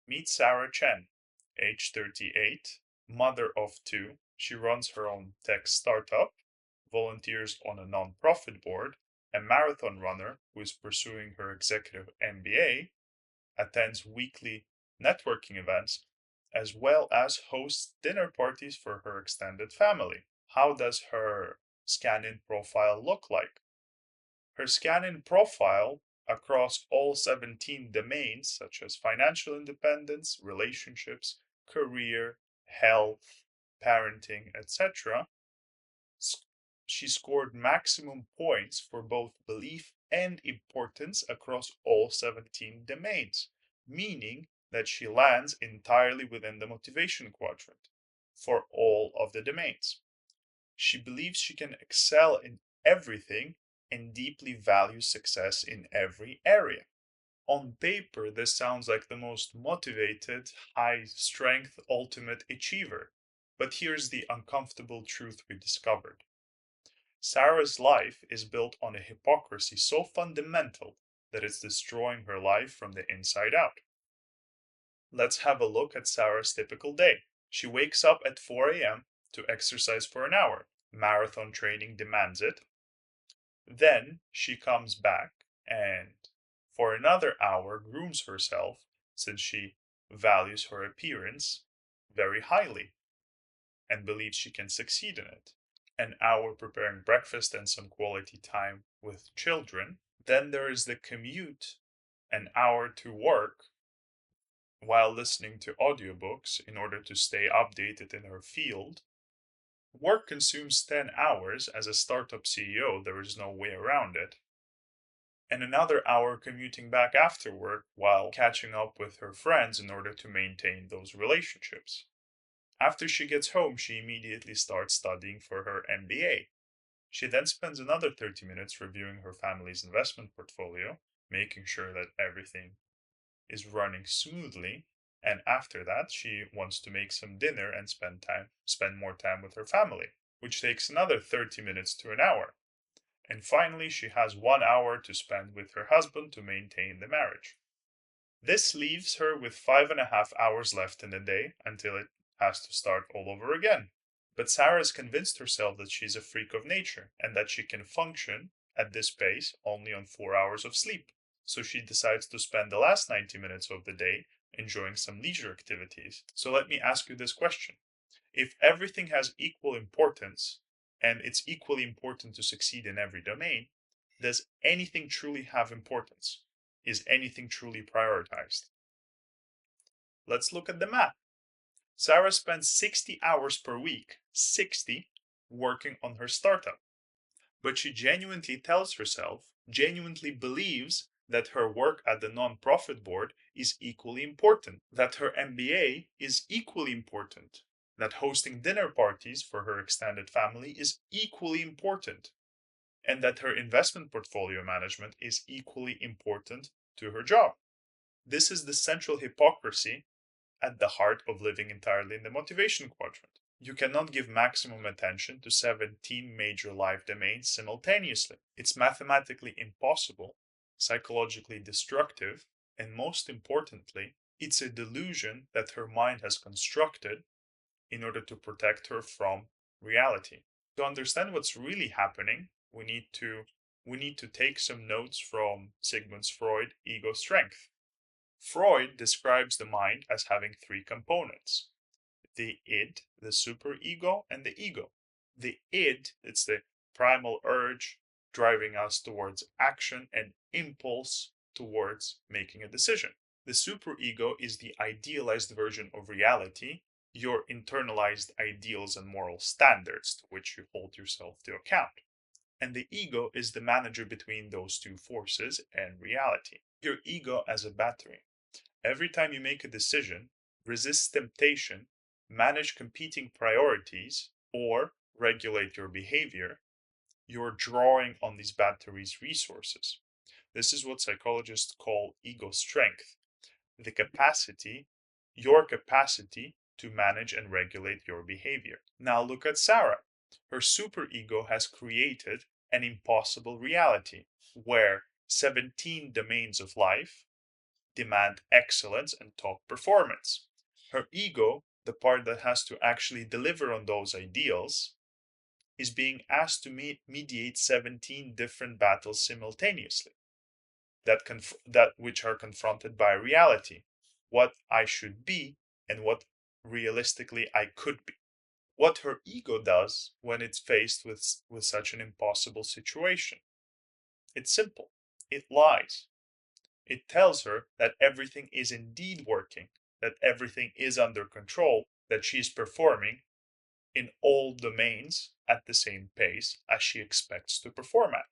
Meet Sarah Chen, age 38, mother of two. She runs her own tech startup, volunteers on a non-profit board, a marathon runner who is pursuing her executive MBA, attends weekly networking events, as well as hosts dinner parties for her extended family. How does her scan-in profile look like? Her scan-in profile across all 17 domains, such as financial independence, relationships, career, health, parenting, etc., she scored maximum points for both belief and importance across all 17 domains, meaning that she lands entirely within the motivation quadrant for all of the domains. She believes she can excel in everything and deeply values success in every area. On paper, this sounds like the most motivated, high strength, ultimate achiever. But here's the uncomfortable truth we discovered. Sarah's life is built on a hypocrisy so fundamental that it's destroying her life from the inside out. Let's have a look at Sarah's typical day. She wakes up at 4 a.m. to exercise for an hour. Marathon training demands it. Then she comes back and, for another hour, grooms herself since she values her appearance very highly and believes she can succeed in it. An hour preparing breakfast and some quality time with children. Then there is the commute, an hour to work while listening to audiobooks in order to stay updated in her field. Work consumes 10 hours. As a startup CEO, there is no way around it. And another hour commuting back after work while catching up with her friends in order to maintain those relationships. After she gets home, she immediately starts studying for her MBA. She then spends another 30 minutes reviewing her family's investment portfolio, making sure that everything is running smoothly. And after that, she wants to make some dinner and spend more time with her family, which takes another 30 minutes to an hour. And finally, she has 1 hour to spend with her husband to maintain the marriage. This leaves her with 5.5 hours left in the day until it has to start all over again. But Sarah has convinced herself that she's a freak of nature and that she can function at this pace only on 4 hours of sleep. So she decides to spend the last 90 minutes of the day enjoying some leisure activities. So let me ask you this question. If everything has equal importance and it's equally important to succeed in every domain, does anything truly have importance? Is anything truly prioritized? Let's look at the math. Sarah spends 60 hours per week, 60, working on her startup. But she genuinely tells herself, genuinely believes that her work at the non-profit board is equally important, that her MBA is equally important, that hosting dinner parties for her extended family is equally important, and that her investment portfolio management is equally important to her job. This is the central hypocrisy at the heart of living entirely in the motivation quadrant. You cannot give maximum attention to 17 major life domains simultaneously. It's mathematically impossible, psychologically destructive, and most importantly, it's a delusion that her mind has constructed in order to protect her from reality. To understand what's really happening, we need to take some notes from Sigmund Freud's ego strength. Freud describes the mind as having three components: the id, the superego, and the ego. The id, it's the primal urge driving us towards action and impulse towards making a decision. The superego is the idealized version of reality, your internalized ideals and moral standards to which you hold yourself to account. And the ego is the manager between those two forces and reality. Your ego as a battery. Every time you make a decision, resist temptation, manage competing priorities, or regulate your behavior, you're drawing on these batteries' resources. This is what psychologists call ego strength, the capacity, your capacity to manage and regulate your behavior. Now look at Sarah. Her superego has created an impossible reality where 17 domains of life demand excellence and top performance. Her ego, the part that has to actually deliver on those ideals, is being asked to mediate 17 different battles simultaneously that which are confronted by reality, what I should be and what realistically I could be. What her ego does when it's faced with such an impossible situation. It's simple. It lies. It tells her that everything is indeed working, that everything is under control, that she's performing in all domains at the same pace as she expects to perform at.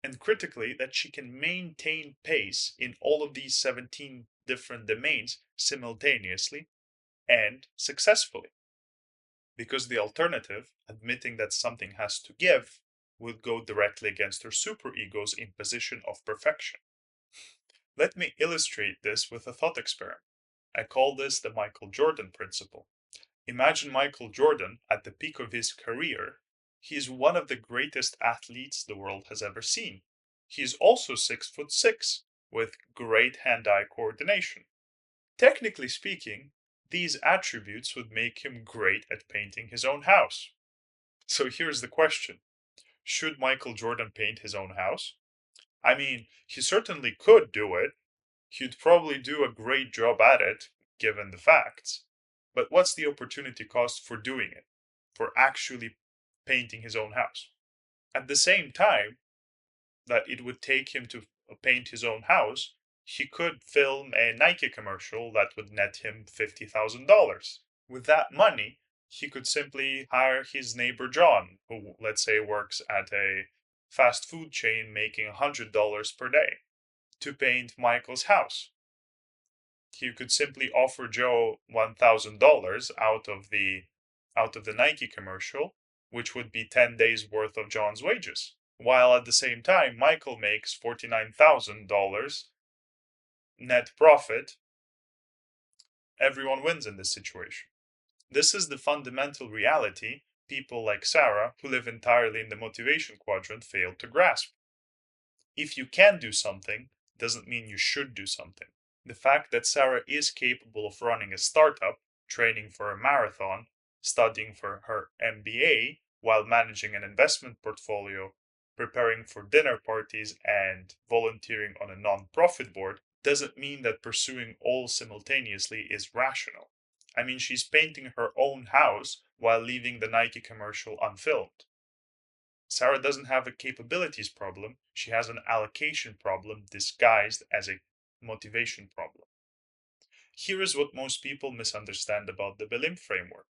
And critically, that she can maintain pace in all of these 17 different domains simultaneously and successfully. Because the alternative, admitting that something has to give, would go directly against her superego's imposition of perfection. Let me illustrate this with a thought experiment. I call this the Michael Jordan principle. Imagine Michael Jordan at the peak of his career. He is one of the greatest athletes the world has ever seen. He is also 6'6", with great hand-eye coordination. Technically speaking, these attributes would make him great at painting his own house. So here's the question. Should Michael Jordan paint his own house? I mean, he certainly could do it. He'd probably do a great job at it, given the facts. But what's the opportunity cost for doing it? For actually painting his own house? At the same time that it would take him to paint his own house, he could film a Nike commercial that would net him $50,000. With that money, he could simply hire his neighbor John, who, let's say, works at a fast food chain making $100 per day, to paint Michael's house. He could simply offer Joe $1,000 out of the Nike commercial, which would be 10 days worth of John's wages. While at the same time, Michael makes $49,000 net profit. Everyone wins in this situation. This is the fundamental reality people like Sarah, who live entirely in the motivation quadrant, fail to grasp. If you can do something, doesn't mean you should do something. The fact that Sarah is capable of running a startup, training for a marathon, studying for her MBA, while managing an investment portfolio, preparing for dinner parties, and volunteering on a non-profit board, doesn't mean that pursuing all simultaneously is rational. I mean, she's painting her own house while leaving the Nike commercial unfilmed. Sarah doesn't have a capabilities problem, she has an allocation problem disguised as a motivation problem. Here is what most people misunderstand about the Belimp framework.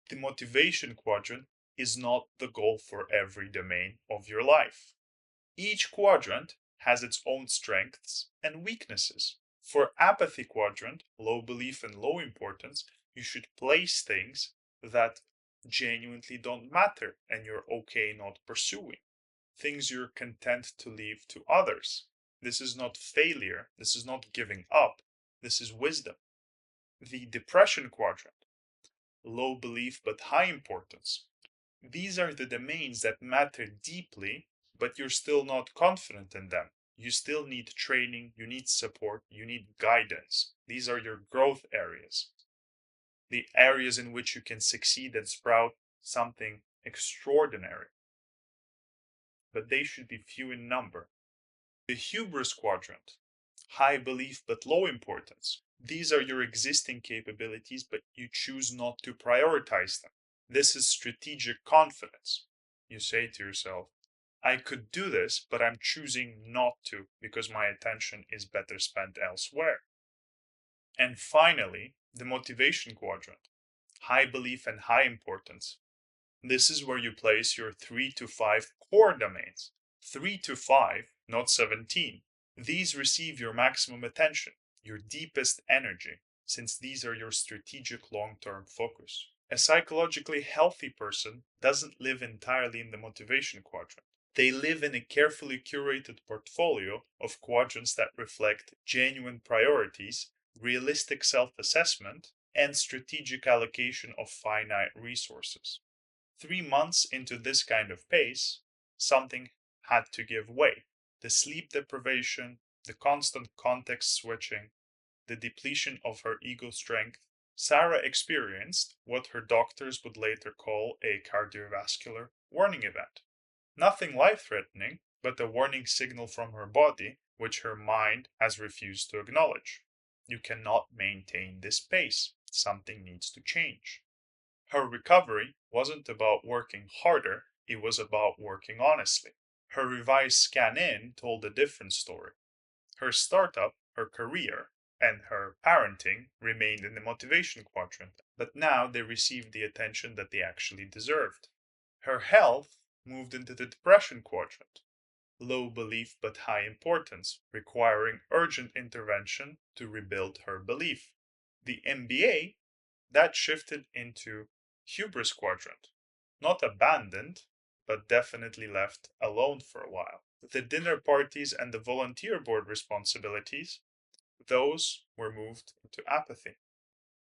The motivation quadrant is not the goal for every domain of your life. Each quadrant has its own strengths and weaknesses. For apathy quadrant, low belief and low importance, you should place things that genuinely don't matter and you're okay not pursuing. Things you're content to leave to others. This is not failure. This is not giving up. This is wisdom. The depression quadrant, low belief but high importance. These are the domains that matter deeply, but you're still not confident in them. You still need training, you need support, you need guidance. These are your growth areas. The areas in which you can succeed and sprout something extraordinary. But they should be few in number. The hubris quadrant, high belief but low importance. These are your existing capabilities, but you choose not to prioritize them. This is strategic confidence. You say to yourself, I could do this, but I'm choosing not to because my attention is better spent elsewhere. And finally, the motivation quadrant, high belief and high importance. This is where you place your 3 to 5 core domains. 3 to 5, not 17. These receive your maximum attention, your deepest energy, since these are your strategic long-term focus. A psychologically healthy person doesn't live entirely in the motivation quadrant. They live in a carefully curated portfolio of quadrants that reflect genuine priorities, realistic self-assessment, and strategic allocation of finite resources. 3 months into this kind of pace, something had to give way. The sleep deprivation, the constant context switching, the depletion of her ego strength, Sarah experienced what her doctors would later call a cardiovascular warning event. Nothing life threatening, but a warning signal from her body which her mind has refused to acknowledge. You cannot maintain this pace. Something needs to change. Her recovery wasn't about working harder, it was about working honestly. Her revised scan in told a different story. Her startup, her career, and her parenting remained in the motivation quadrant, but now they received the attention that they actually deserved. Her health moved into the depression quadrant, low belief but high importance, requiring urgent intervention to rebuild her belief. The MBA, that shifted into hubris quadrant, not abandoned, but definitely left alone for a while. The dinner parties and the volunteer board responsibilities, those were moved into apathy.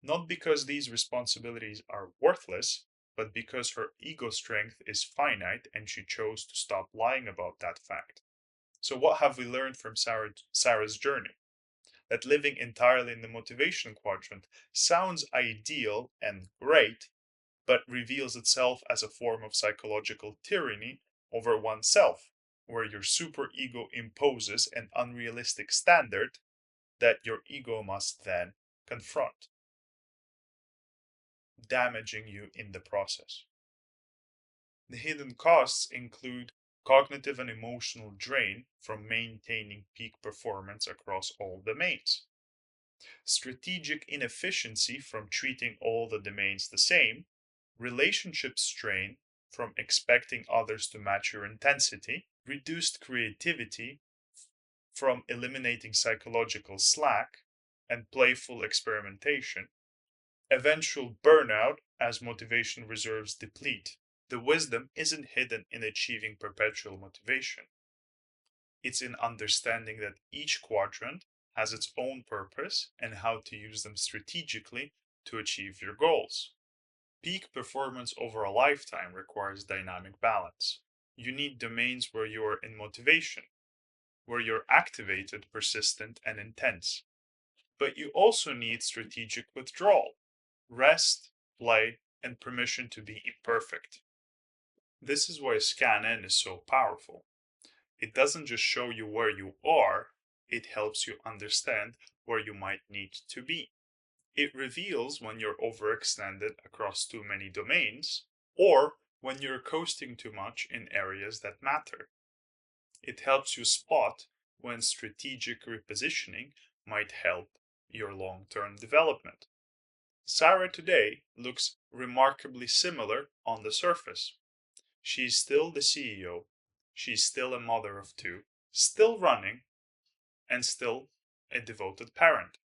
Not because these responsibilities are worthless, but because her ego strength is finite and she chose to stop lying about that fact. So, what have we learned from Sarah's journey? That living entirely in the motivation quadrant sounds ideal and great, but reveals itself as a form of psychological tyranny over oneself, where your superego imposes an unrealistic standard that your ego must then confront, damaging you in the process. The hidden costs include cognitive and emotional drain from maintaining peak performance across all domains, strategic inefficiency from treating all the domains the same, relationship strain from expecting others to match your intensity, reduced creativity from eliminating psychological slack and playful experimentation, eventual burnout as motivation reserves deplete. The wisdom isn't hidden in achieving perpetual motivation. It's in understanding that each quadrant has its own purpose and how to use them strategically to achieve your goals. Peak performance over a lifetime requires dynamic balance. You need domains where you're in motivation, where you're activated, persistent, and intense. But you also need strategic withdrawal, rest, play, and permission to be imperfect. This is why Scan N is so powerful. It doesn't just show you where you are, it helps you understand where you might need to be. It reveals when you're overextended across too many domains, or when you're coasting too much in areas that matter. It helps you spot when strategic repositioning might help your long-term development. Sarah today looks remarkably similar on the surface. She's still the CEO, she's still a mother of two, still running, and still a devoted parent.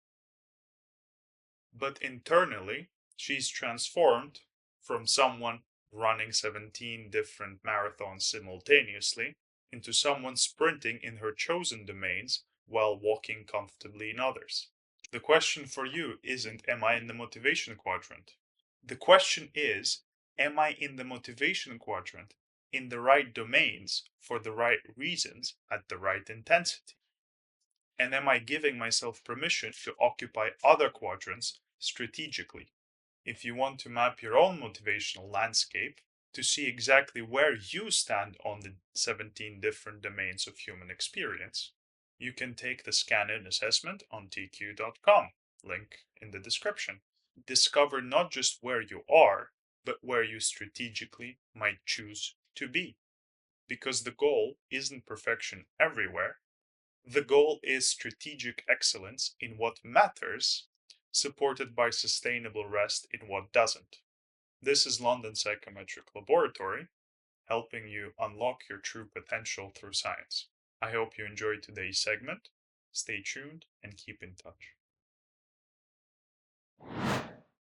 But internally, she's transformed from someone running 17 different marathons simultaneously into someone sprinting in her chosen domains while walking comfortably in others. The question for you isn't, am I in the motivation quadrant? The question is, am I in the motivation quadrant in the right domains for the right reasons at the right intensity? And am I giving myself permission to occupy other quadrants strategically? If you want to map your own motivational landscape to see exactly where you stand on the 17 different domains of human experience, you can take the scan-in assessment on tq.com, link in the description. Discover not just where you are, but where you strategically might choose to be. Because the goal isn't perfection everywhere, the goal is strategic excellence in what matters, supported by sustainable rest in what doesn't. This is London Psychometric Laboratory, helping you unlock your true potential through science. I hope you enjoyed today's segment. Stay tuned and keep in touch.